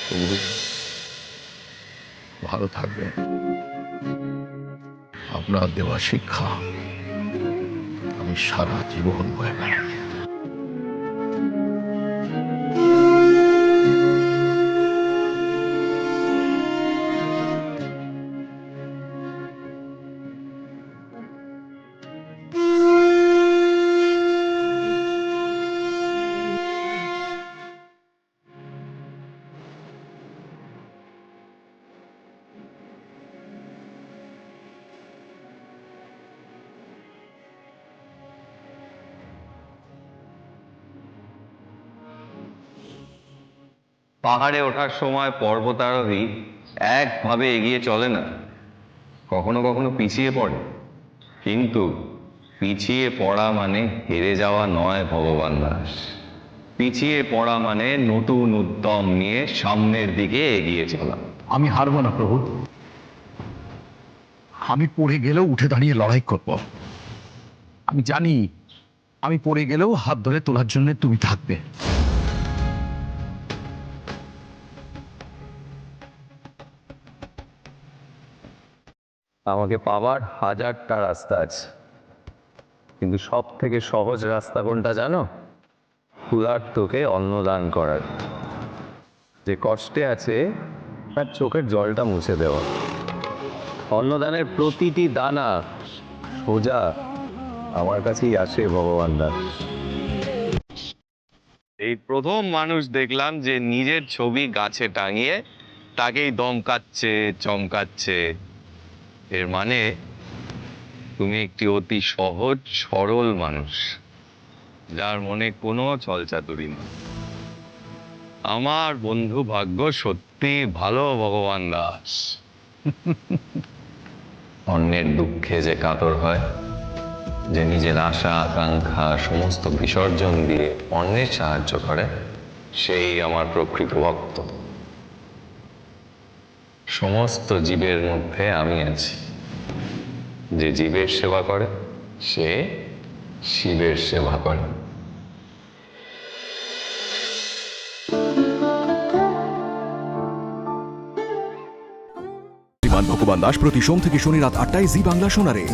প্রভু ভালো থাকবেন। আপনার দেওয়া শিক্ষা আমি সারা জীবন বয়ে বেড়াই। পাহাড়ে ওঠার সময় পর্বতারোহী একভাবে এগিয়ে চলে না, কখনো কখনো পিছিয়ে পড়ে। কিন্তু পিছিয়ে পড়া মানে হেরে যাওয়া নয় ভগবান দাস। পিছিয়ে পড়া মানে নতুন উদ্যম নিয়ে সামনের দিকে এগিয়ে চলা। আমি হারবো না প্রভু। আমি পড়ে গেলেও উঠে দাঁড়িয়ে লড়াই করব। আমি জানি আমি পড়ে গেলেও হাত ধরে তোলার জন্য তুমি থাকবে। আমাকে পাবার হাজারটা রাস্তা আছে, কিন্তু সব থেকে সহজ রাস্তা কোনটা জানো? ক্ষুধার্তকে অন্নদান করার। যে কষ্টে আছে তার চোখের জলটা মুছে দেওয়া। অন্নদানের প্রতিটি দানা সোজা আমার কাছেই আসে ভগবান দাস। এই প্রথম মানুষ দেখলাম যে নিজের ছবি গাছে টাঙিয়ে তাকেই দমকাচ্ছে চমকাচ্ছে। এর মানে তুমি একটি অতি সহজ সরল মানুষ, যার মনে কোনো ছলচাতুরি নেই। আমার বন্ধু ভাগ্য সত্যি ভালো ভগবান দাস। অন্যের দুঃখে যে কাতর হয়, যে নিজের আশা আকাঙ্ক্ষা সমস্ত বিসর্জন দিয়ে অন্যের সাহায্য করে, সেই আমার প্রকৃত ভক্ত। সমস্ত জীবের মধ্যে আমি আছি। যে জীবের সেবা করে সে শিবের সেবা করে। ভগবান দাস প্রতি সোম থেকে শনি রাত ৮টায় জি বাংলা শোনারে।